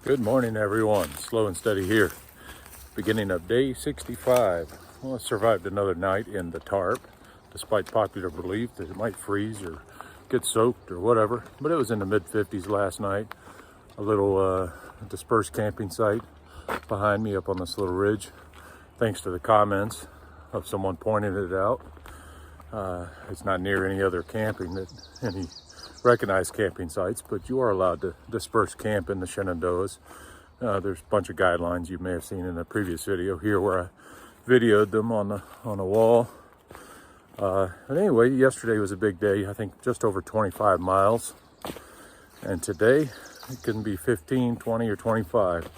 Good morning, everyone. Slow and steady here. Beginning of day 65. Well, I survived another night in the tarp, despite popular belief that it might freeze or get soaked or whatever. But it was in the mid-50s last night. A little dispersed camping site behind me up on this little ridge. Thanks to the comments of someone pointing it out. It's not near any other camping, any recognized camping sites, but you are allowed to disperse camp in the Shenandoahs. There's a bunch of guidelines you may have seen in a previous video here where I videoed them on a wall. But anyway, yesterday was a big day. I think just over 25 miles. And today it can be 15, 20, or 25.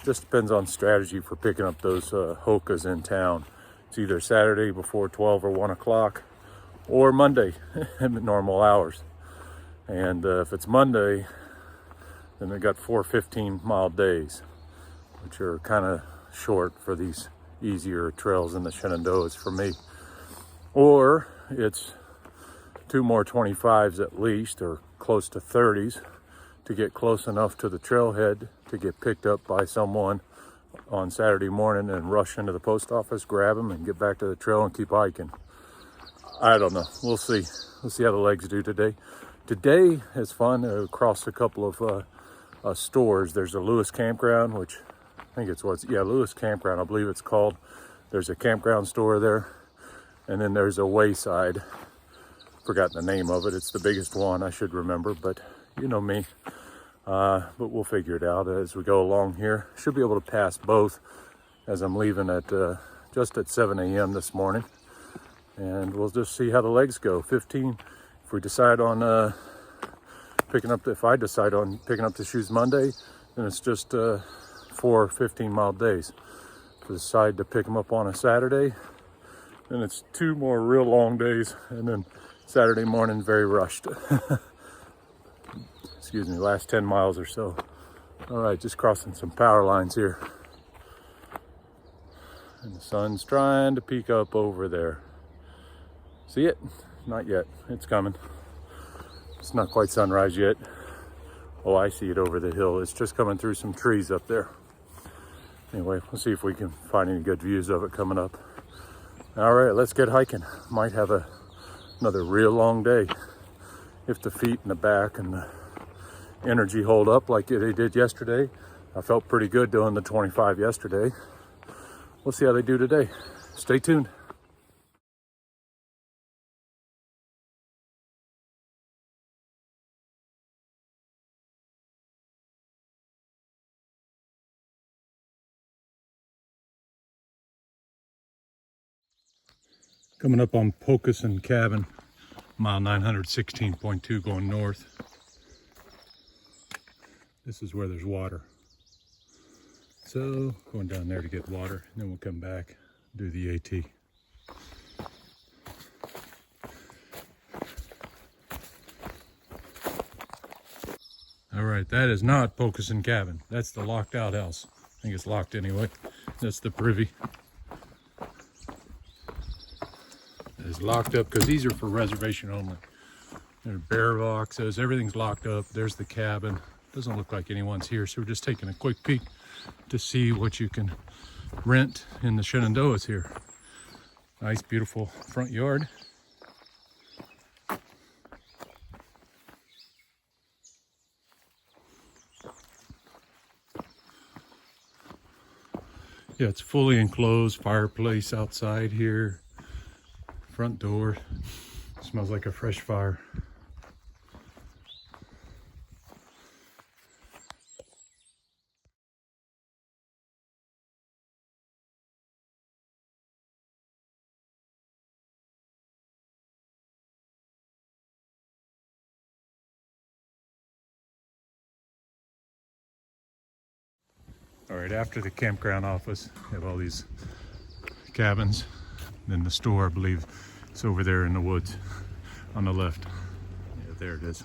Just depends on strategy for picking up those hokas in town. It's either Saturday before 12 or 1 o'clock or Monday at normal hours. And if it's Monday, then they got 4 15-mile days, which are kind of short for these easier trails in the Shenandoahs for me. Or it's 2 more 25s at least, or close to 30s, to get close enough to the trailhead to get picked up by someone on Saturday morning and rush into the post office, grab them, and get back to the trail and keep hiking. I don't know. We'll see. We'll see how the legs do today. Today is fun. Across a couple of stores. There's a Lewis campground, which I think Lewis campground, I believe it's called. There's a campground store there. And then there's a Wayside. Forgotten the name of it. It's the biggest one. I should remember, but you know me. But we'll figure it out as we go along here. Should be able to pass both as I'm leaving at just at 7 a.m. this morning. And we'll just see how the legs go. 15. If we decide on if I decide on picking up the shoes Monday, then it's just 4 15-mile days. If I decide to pick them up on a Saturday, then it's 2 more real long days, and then Saturday morning very rushed. Excuse me, last 10 miles or so. All right, just crossing some power lines here. And the sun's trying to peek up over there. See it? Not yet. It's coming. It's not quite sunrise yet. Oh, I see it over the hill. It's just coming through some trees up there. Anyway, we'll see if we can find any good views of it coming up. All right, let's get hiking. Might have another real long day. If the feet and the back and the energy hold up like they did yesterday. I felt pretty good doing the 25 yesterday. We'll see how they do today. Stay tuned. Coming up on Pocusin Cabin, mile 916.2 going north. This is where there's water. So going down there to get water, and then we'll come back, do the AT. All right, that is not Pocusin Cabin. That's the locked out house. I think it's locked anyway. That's the privy. Is locked up because these are for reservation only. There are bear boxes, everything's locked up. There's the cabin. Doesn't look like anyone's here, so we're just taking a quick peek to see what you can rent in the Shenandoahs here. Nice, beautiful front yard. Yeah, it's fully enclosed, fireplace outside here. Front door smells like a fresh fire. All right, after the campground office, we have all these cabins. Then the store, I believe, is over there in the woods on the left. Yeah, there it is.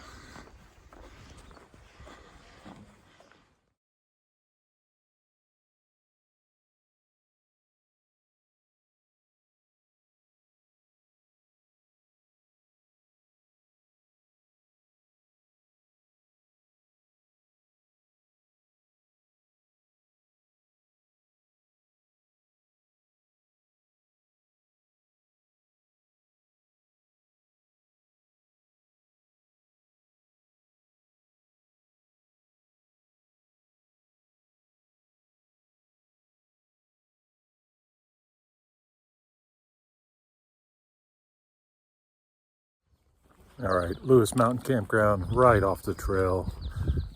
All right, Lewis Mountain Campground, right off the trail.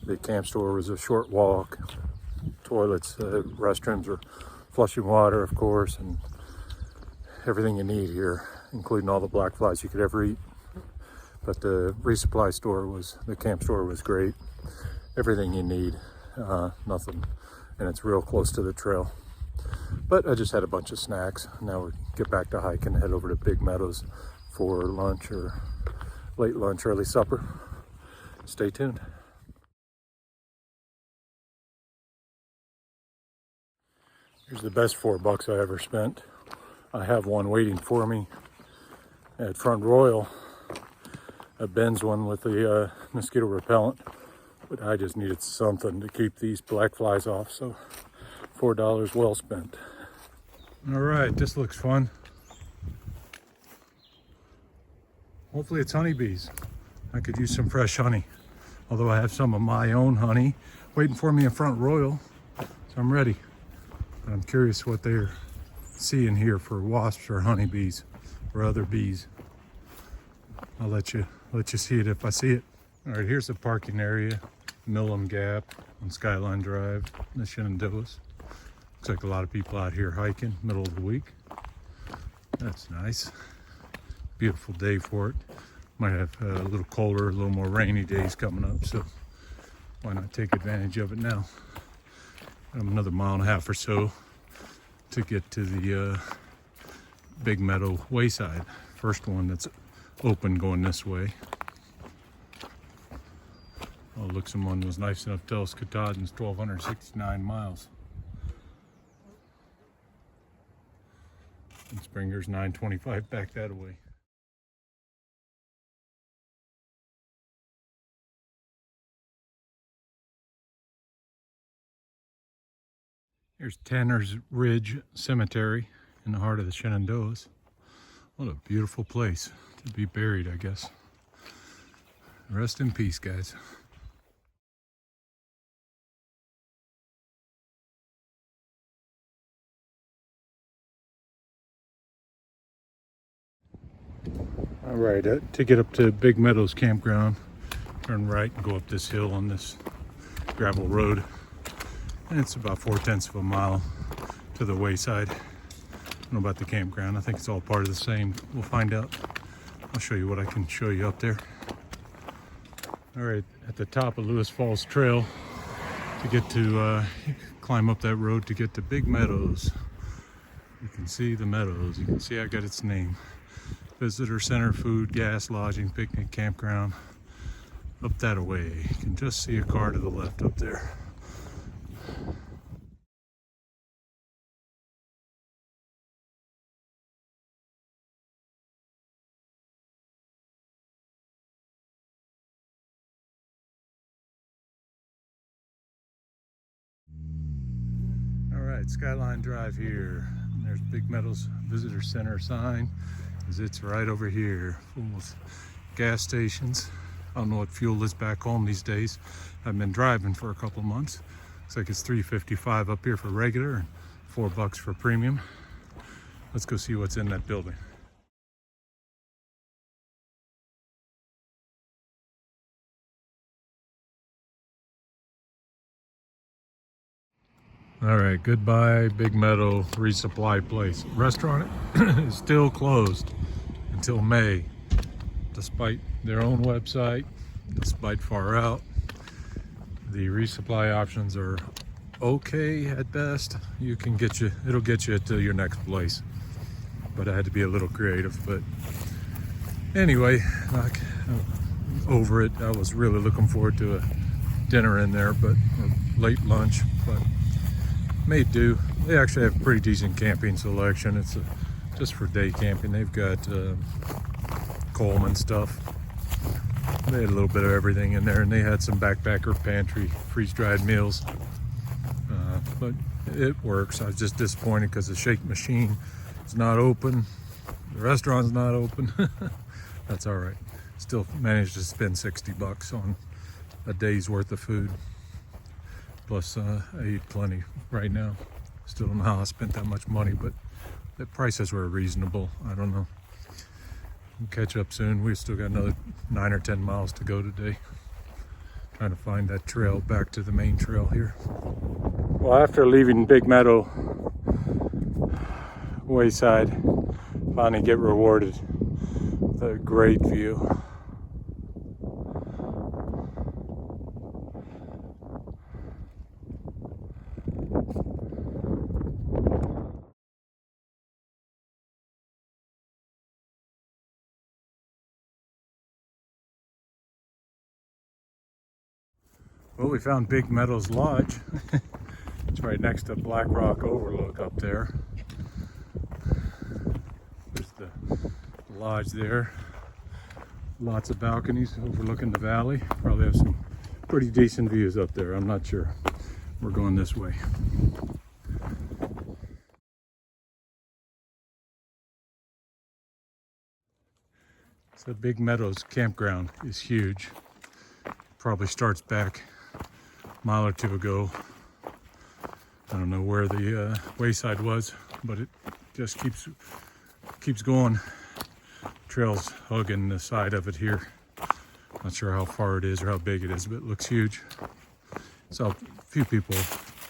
The camp store was a short walk. Toilets, restrooms are flushing water, of course, and everything you need here, including all the black flies you could ever eat. But the resupply store the camp store was great. Everything you need, nothing, and it's real close to the trail. But I just had a bunch of snacks. Now we get back to hike and head over to Big Meadows for lunch or late lunch, early supper. Stay tuned. Here's the best $4 I ever spent. I have one waiting for me at Front Royal, a Ben's one with the mosquito repellent, but I just needed something to keep these black flies off, so $4 well spent. All right, this looks fun. Hopefully it's honeybees. I could use some fresh honey, although I have some of my own honey waiting for me in Front Royal, so I'm ready. But I'm curious what they're seeing here for wasps or honeybees or other bees. I'll let you see it if I see it. All right, here's the parking area, Millam Gap on Skyline Drive, the Shenandoahs. Looks like a lot of people out here hiking, middle of the week. That's nice. Beautiful day for it. Might have a little colder, a little more rainy days coming up, so why not take advantage of it now? Another mile and a half or so to get to the Big Meadow Wayside. First one that's open going this way. Oh, look, someone was nice enough to tell us Katahdin's 1,269 miles. And Springer's 925 back that way. Here's Tanner's Ridge Cemetery in the heart of the Shenandoahs. What a beautiful place to be buried, I guess. Rest in peace, guys. All right, to get up to Big Meadows Campground, turn right and go up this hill on this gravel road. And it's about 4/10 of a mile to the wayside. I don't know about the campground. I think it's all part of the same. We'll find out. I'll show you what I can show you up there. All right, at the top of Lewis Falls Trail, to get to climb up that road to get to Big Meadows. You can see the meadows. You can see I got its name. Visitor center, food, gas, lodging, picnic, campground. Up that way. You can just see a car to the left up there. Skyline Drive here. And there's Big Meadows Visitor Center sign, because it's right over here, full of gas stations. I don't know what fuel is back home these days. I've been driving for a couple of months. Looks like it's $3.55 up here for regular and $4 for premium. Let's go see what's in that building. All right, goodbye Big Meadow resupply place. Restaurant is still closed until May, despite their own website, despite far out. The resupply options are okay at best. It'll get you to your next place. But I had to be a little creative. But anyway, over it. I was really looking forward to a dinner in there, but late lunch, but made do. They actually have pretty decent camping selection. It's just for day camping. They've got Coleman stuff. They had a little bit of everything in there, and they had some backpacker pantry freeze-dried meals. But it works. I was just disappointed because the shake machine is not open. The restaurant's not open. That's all right. Still managed to spend $60 on a day's worth of food. Plus, I eat plenty right now. Still don't know how I spent that much money, but the prices were reasonable. I don't know. We'll catch up soon. We still got another 9 or 10 miles to go today. Trying to find that trail back to the main trail here. Well, after leaving Big Meadow Wayside, finally get rewarded with a great view. Well, we found Big Meadows Lodge. It's right next to Black Rock Overlook up there. There's the lodge there. Lots of balconies overlooking the valley. Probably have some pretty decent views up there. I'm not sure. We're going this way. So Big Meadows campground is huge. Probably starts back a mile or two ago. I don't know where the wayside was, but it just keeps going. Trail's hugging the side of it here. Not sure how far it is or how big it is, but it looks huge. Saw a few people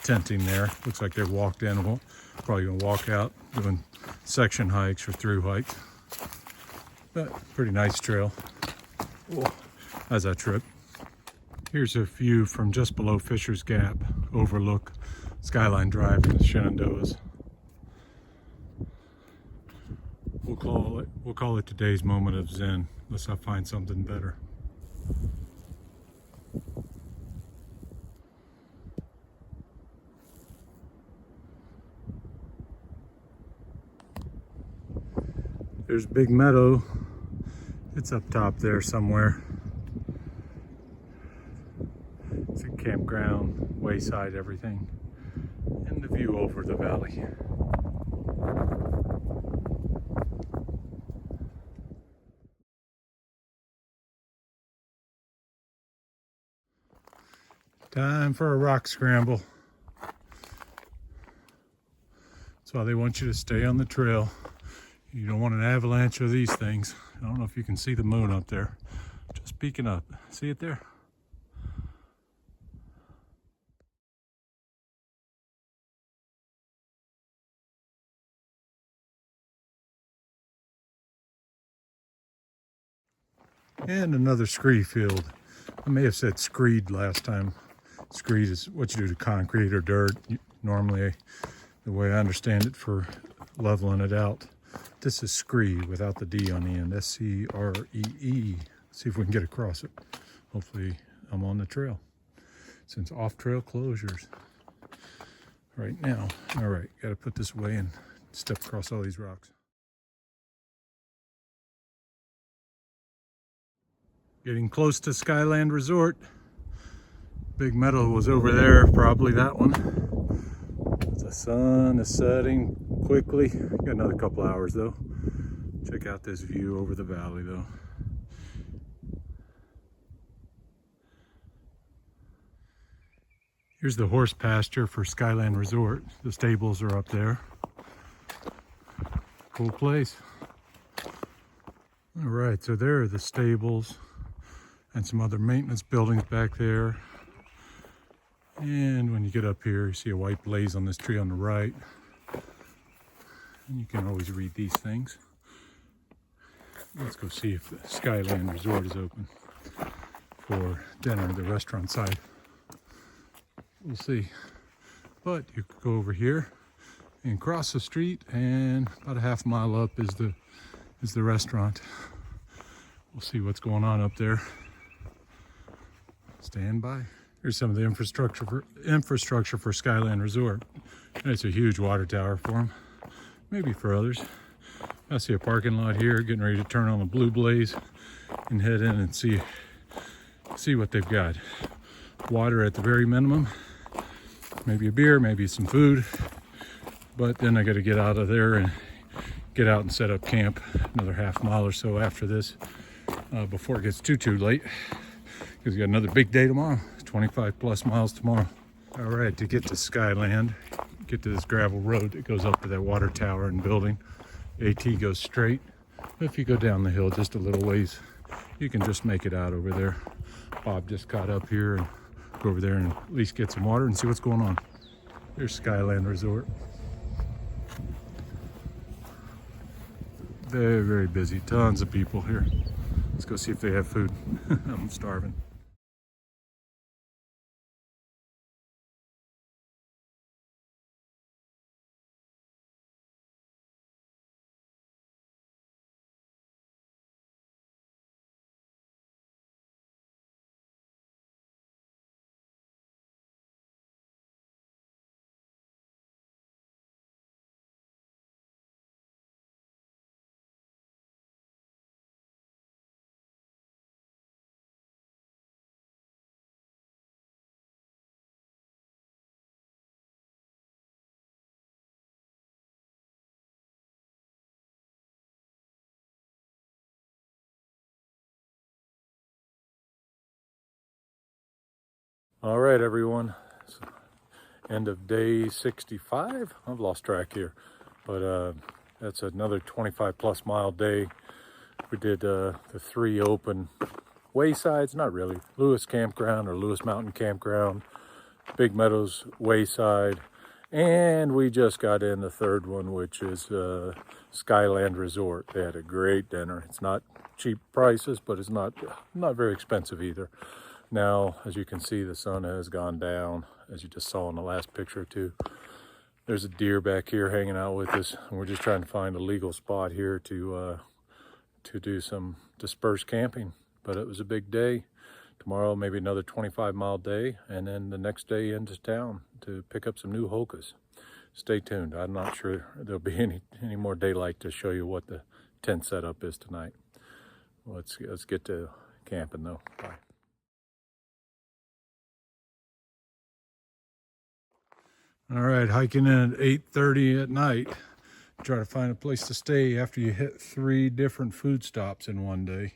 tenting there. Looks like they walked in. Probably gonna walk out doing section hikes or through hikes. But pretty nice trail. Whoa, how's that trip? Here's a view from just below Fisher's Gap, overlook Skyline Drive in the Shenandoahs. We'll call it today's moment of zen, unless I find something better. There's Big Meadow. It's up top there somewhere. It's a campground, wayside, everything. And the view over the valley. Time for a rock scramble. That's why they want you to stay on the trail. You don't want an avalanche of these things. I don't know if you can see the moon up there. Just peeking up. See it there? And another scree field. I may have said screed last time. Screed is what you do to concrete or dirt. Normally, the way I understand it for leveling it out. This is scree without the D on the end. S-C-R-E-E. See if we can get across it. Hopefully I'm on the trail. Since off-trail closures right now. All right, got to put this away and step across all these rocks. Getting close to Skyland Resort. Big Meadow was over there, probably that one. The sun is setting quickly. Got another couple hours though. Check out this view over the valley though. Here's the horse pasture for Skyland Resort. The stables are up there. Cool place. All right, so there are the stables and some other maintenance buildings back there. And when you get up here, you see a white blaze on this tree on the right. And you can always read these things. Let's go see if the Skyland Resort is open for dinner, the restaurant side. We'll see. But you could go over here and cross the street, and about a half mile up is the restaurant. We'll see what's going on up there. Stand by. Here's some of the infrastructure for Skyland Resort. And it's a huge water tower for them. Maybe for others. I see a parking lot here, getting ready to turn on the blue blaze and head in and see what they've got. Water at the very minimum. Maybe a beer, maybe some food. But then I got to get out of there and get out and set up camp another half mile or so after this before it gets too late. Because we got another big day tomorrow. 25 plus miles tomorrow. All right, to get to Skyland, get to this gravel road that goes up to that water tower and building. AT goes straight. If you go down the hill just a little ways, you can just make it out over there. Bob just got up here and go over there and at least get some water and see what's going on. There's Skyland Resort. Very, very busy. Tons of people here. Let's go see if they have food. I'm starving. All right, everyone. It's end of day 65. I've lost track here, but that's another 25 plus mile day. We did the 3 open waysides, not really, Lewis Campground or Lewis Mountain Campground, Big Meadows Wayside, and we just got in the 3rd one, which is Skyland Resort. They had a great dinner. It's not cheap prices, but it's not very expensive either. Now, as you can see, the sun has gone down, as you just saw in the last picture or two. There's a deer back here hanging out with us, and we're just trying to find a legal spot here to do some dispersed camping. But it was a big day. Tomorrow, maybe another 25-mile day, and then the next day into town to pick up some new hokas. Stay tuned. I'm not sure there'll be any more daylight to show you what the tent setup is tonight. Let's get to camping though. Bye. All right, hiking in at 8:30 at night. Try to find a place to stay after you hit 3 different food stops in one day.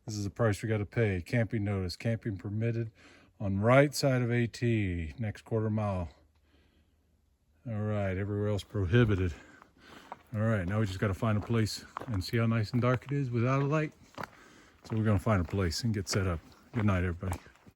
This is the price we got to pay. Camping notice, camping permitted on right side of AT, next quarter mile. All right, everywhere else prohibited. All right, now we just got to find a place and see how nice and dark it is without a light. So we're going to find a place and get set up. Good night, everybody.